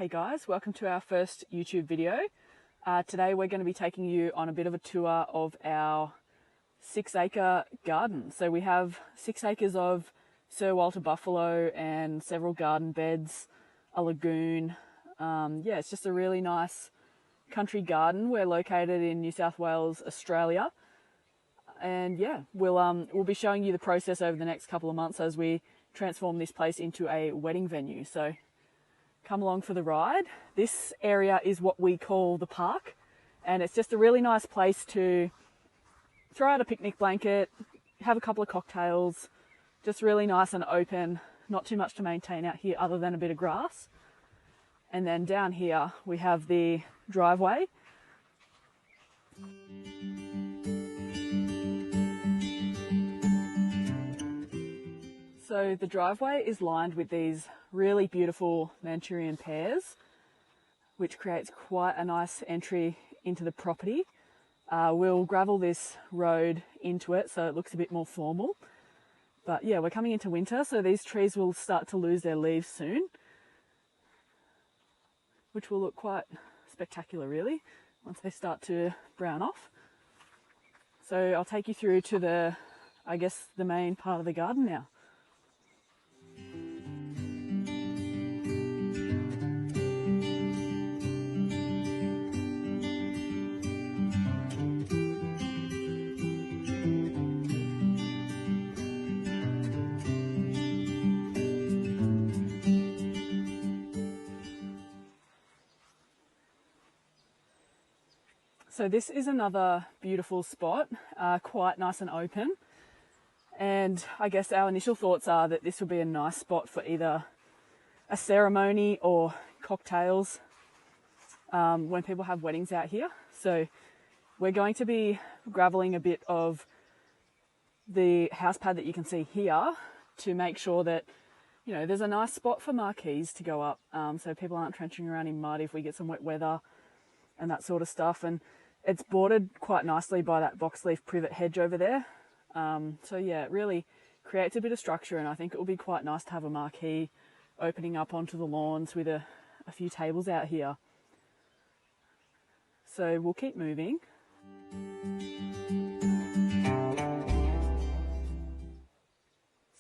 Hey guys, welcome to our first YouTube video. Today we're going to be taking you on a bit of a tour of our 6-acre garden. So we have 6 acres of Sir Walter buffalo and several garden beds, a lagoon. Yeah, it's just a really nice country garden. We're located in New South Wales, Australia. And yeah, we'll be showing you the process over the next couple of months as we transform this place into a wedding venue. So come along for the ride. This area is what we call the park, and it's just a really nice place to throw out a picnic blanket, have a couple of cocktails, just really nice and open, not too much to maintain out here other than a bit of grass. And then down here we have the driveway. So the driveway is lined with these really beautiful Manchurian pears, which creates quite a nice entry into the property. We'll gravel this road into it so it looks a bit more formal. But yeah, we're coming into winter, so these trees will start to lose their leaves soon, which will look quite spectacular really once they start to brown off. So I'll take you through to the main part of the garden now. So this is another beautiful spot, quite nice and open. And I guess our initial thoughts are that this would be a nice spot for either a ceremony or cocktails when people have weddings out here. So we're going to be graveling a bit of the house pad that you can see here to make sure that, you know, there's a nice spot for marquees to go up, so people aren't trenching around in mud if we get some wet weather and that sort of stuff. And it's bordered quite nicely by that boxleaf privet hedge over there. So yeah, it really creates a bit of structure, and I think it will be quite nice to have a marquee opening up onto the lawns with a few tables out here. So we'll keep moving.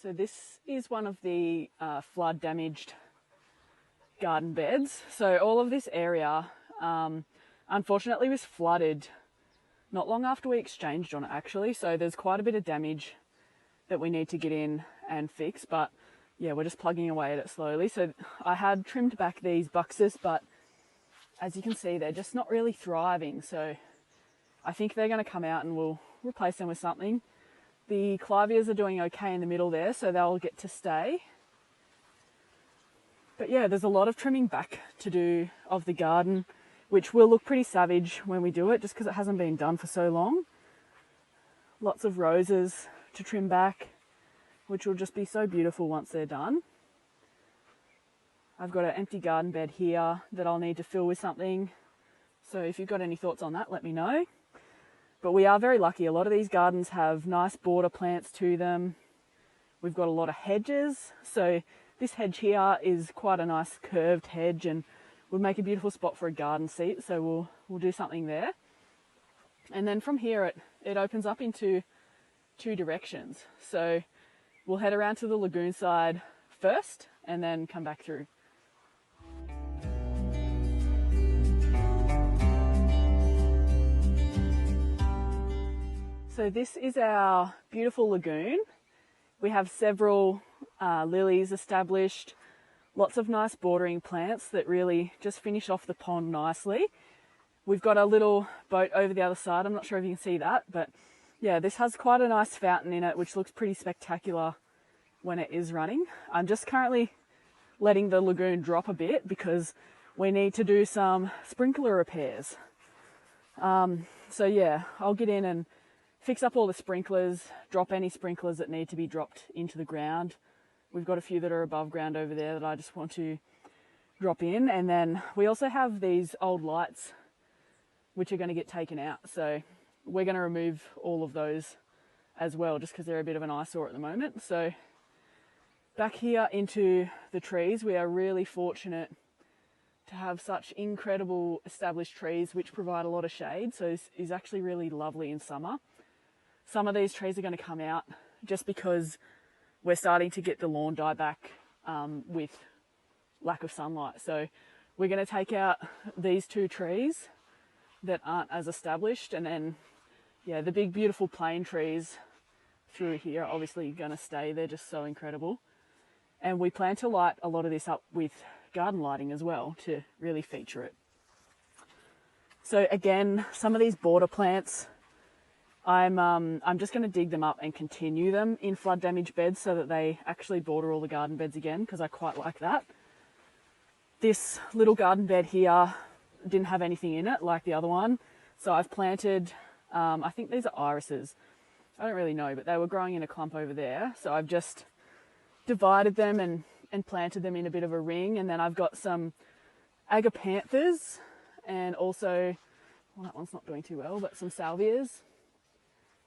So this is one of the flood damaged garden beds. So all of this area unfortunately was flooded not long after we exchanged on it actually, so there's quite a bit of damage that we need to get in and fix, but yeah, we're just plugging away at it slowly. So I had trimmed back these buxus, but as you can see they're just not really thriving, so I think they're going to come out and we'll replace them with something. The claviers are doing okay in the middle there, so they'll get to stay. But yeah, there's a lot of trimming back to do of the garden, which will look pretty savage when we do it just because it hasn't been done for so long. Lots of roses to trim back, which will just be so beautiful once they're done. I've got an empty garden bed here that I'll need to fill with something. So if you've got any thoughts on that, let me know. But we are very lucky. A lot of these gardens have nice border plants to them. We've got a lot of hedges. So this hedge here is quite a nice curved hedge and would make a beautiful spot for a garden seat, so we'll do something there. And then from here it opens up into two directions. So we'll head around to the lagoon side first and then come back through. So this is our beautiful lagoon. We have several lilies established, lots of nice bordering plants that really just finish off the pond nicely. We've got a little boat over the other side. I'm not sure if you can see that, but yeah, this has quite a nice fountain in it, which looks pretty spectacular when it is running. I'm just currently letting the lagoon drop a bit because we need to do some sprinkler repairs. So yeah, I'll get in and fix up all the sprinklers, drop any sprinklers that need to be dropped into the ground. We've got a few that are above ground over there that I just want to drop in. And then we also have these old lights which are going to get taken out. So we're going to remove all of those as well, just because they're a bit of an eyesore at the moment. So back here into the trees, we are really fortunate to have such incredible established trees which provide a lot of shade, so is actually really lovely in summer. Some of these trees are going to come out just because we're starting to get the lawn die back with lack of sunlight. So we're going to take out these two trees that aren't as established, and then yeah, the big beautiful plane trees through here are obviously going to stay. They're just so incredible. And we plan to light a lot of this up with garden lighting as well to really feature it. So again, some of these border plants, I'm just going to dig them up and continue them in flood damaged beds so that they actually border all the garden beds again, because I quite like that. This little garden bed here didn't have anything in it like the other one, so I've planted, I think these are irises. I don't really know, but they were growing in a clump over there, so I've just divided them and planted them in a bit of a ring. And then I've got some agapanthus and also, well, that one's not doing too well, but some salvias,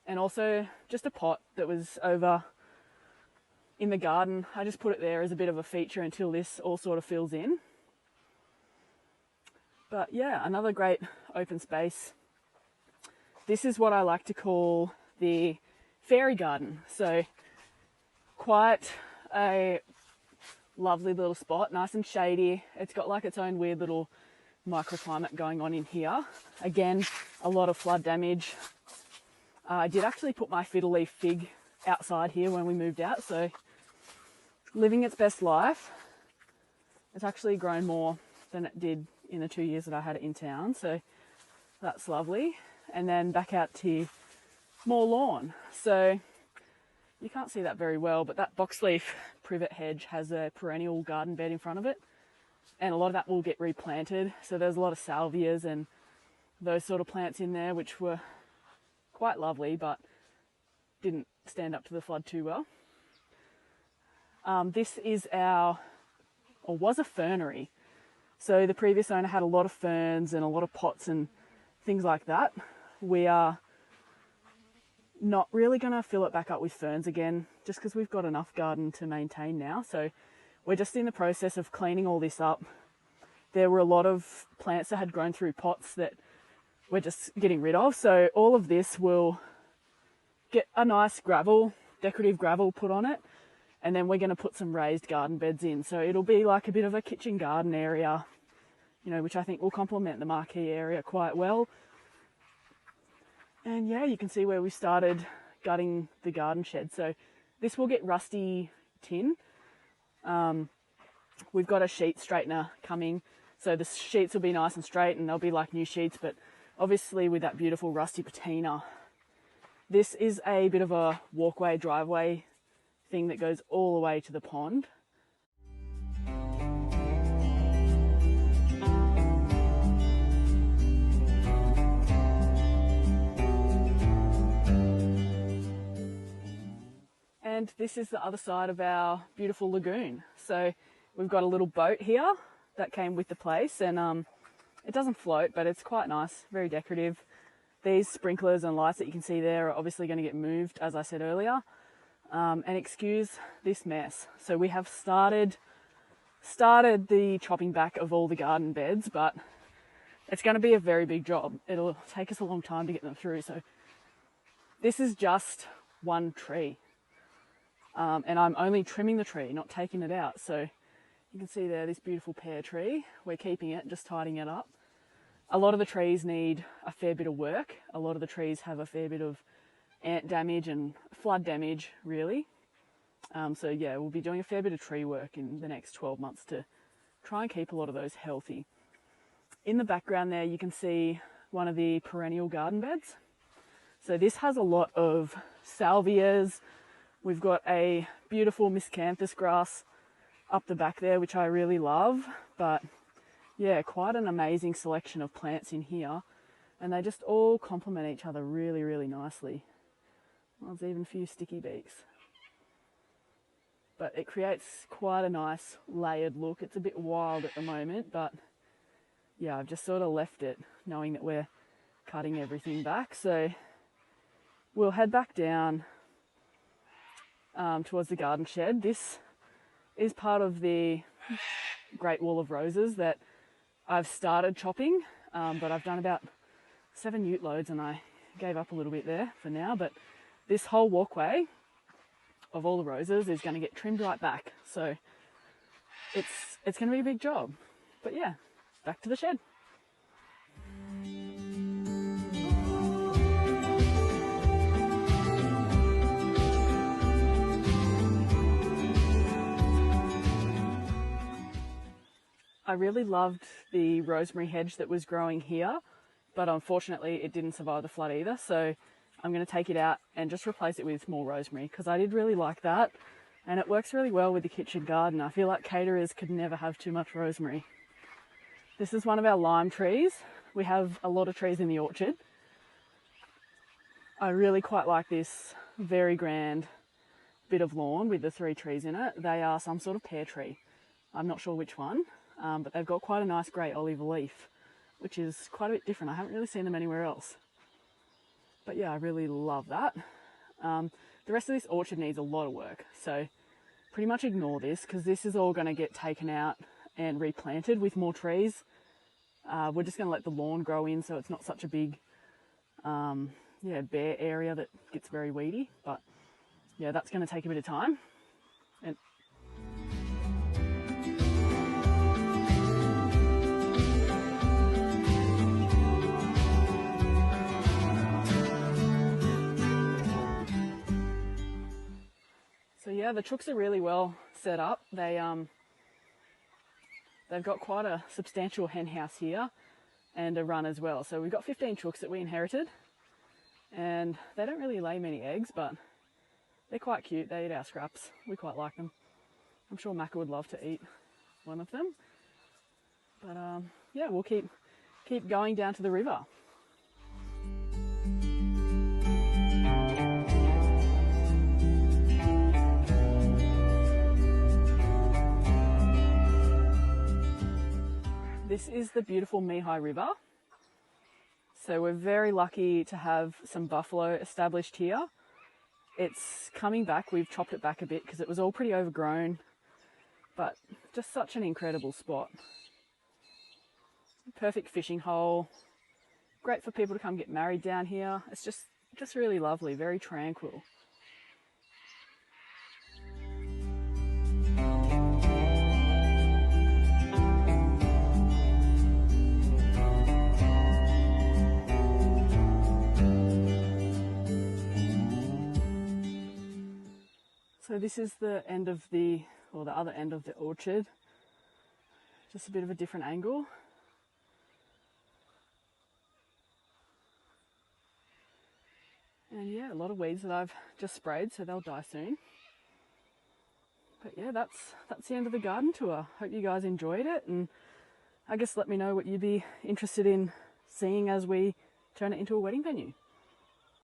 and also just a pot that was over in the garden. I just put it there as a bit of a feature until this all sort of fills in. But yeah, another great open space. This is what I like to call the fairy garden. So quite a lovely little spot, nice and shady. It's got like its own weird little microclimate going on in here. Again, a lot of flood damage. I did actually put my fiddle leaf fig outside here when we moved out, so living its best life. It's actually grown more than it did in the 2 years that I had it in town, so that's lovely. And then back out to more lawn. So you can't see that very well, but that boxleaf privet hedge has a perennial garden bed in front of it, and a lot of that will get replanted. So there's a lot of salvias and those sort of plants in there, which were quite lovely, but didn't stand up to the flood too well. This is was a fernery. So the previous owner had a lot of ferns and a lot of pots and things like that. We are not really going to fill it back up with ferns again, just because we've got enough garden to maintain now. So we're just in the process of cleaning all this up. There were a lot of plants that had grown through pots that we're just getting rid of. So all of this will get a nice decorative gravel put on it. And then we're going to put some raised garden beds in. So it'll be like a bit of a kitchen garden area, which I think will complement the marquee area quite well. And yeah, you can see where we started gutting the garden shed. So this will get rusty tin. We've got a sheet straightener coming. So the sheets will be nice and straight and they'll be like new sheets, but obviously with that beautiful rusty patina. This is a bit of a walkway, driveway thing that goes all the way to the pond. And this is the other side of our beautiful lagoon. So we've got a little boat here that came with the place, and it doesn't float, but it's quite nice, very decorative. These sprinklers and lights that you can see there are obviously going to get moved, as I said earlier. And excuse this mess. So we have started the chopping back of all the garden beds, but it's going to be a very big job. It'll take us a long time to get them through. So this is just one tree. And I'm only trimming the tree, not taking it out. So you can see there, this beautiful pear tree. We're keeping it, just tidying it up. A lot of the trees need a fair bit of work. A lot of the trees have a fair bit of ant damage and flood damage, really. So yeah, we'll be doing a fair bit of tree work in the next 12 months to try and keep a lot of those healthy. In the background there, you can see one of the perennial garden beds. So this has a lot of salvias. We've got a beautiful miscanthus grass up the back there, which I really love. But yeah, quite an amazing selection of plants in here. And they just all complement each other really, really nicely. Well, there's even a few sticky beaks. But it creates quite a nice layered look. It's a bit wild at the moment, but yeah, I've just sort of left it knowing that we're cutting everything back. So we'll head back down towards the garden shed. This is part of the Great Wall of Roses that I've started chopping, but I've done about 7 ute loads and I gave up a little bit there for now. But this whole walkway of all the roses is going to get trimmed right back. So it's going to be a big job. But yeah, back to the shed. I really loved the rosemary hedge that was growing here, but unfortunately it didn't survive the flood either. So I'm going to take it out and just replace it with more rosemary because I did really like that. And it works really well with the kitchen garden. I feel like caterers could never have too much rosemary. This is one of our lime trees. We have a lot of trees in the orchard. I really quite like this very grand bit of lawn with the 3 trees in it. They are some sort of pear tree. I'm not sure which one, but they've got quite a nice grey olive leaf, which is quite a bit different. I haven't really seen them anywhere else. But yeah, I really love that. The rest of this orchard needs a lot of work, so pretty much ignore this because this is all going to get taken out and replanted with more trees. We're just going to let the lawn grow in so it's not such a big bare area that gets very weedy. But yeah, that's going to take a bit of time. And so yeah, the chooks are really well set up. They've got quite a substantial hen house here and a run as well. So we've got 15 chooks that we inherited, and they don't really lay many eggs, but they're quite cute. They eat our scraps. We quite like them. I'm sure Macca would love to eat one of them. But yeah, we'll keep going down to the river. This is the beautiful Mihai River. So we're very lucky to have some buffalo established here. It's coming back. We've chopped it back a bit because it was all pretty overgrown, but just such an incredible spot. Perfect fishing hole. Great for people to come get married down here. It's just really lovely, very tranquil. So this is the end of the other end of the orchard. Just a bit of a different angle. And yeah, a lot of weeds that I've just sprayed, so they'll die soon. But yeah, that's the end of the garden tour. Hope you guys enjoyed it, and I guess let me know what you'd be interested in seeing as we turn it into a wedding venue.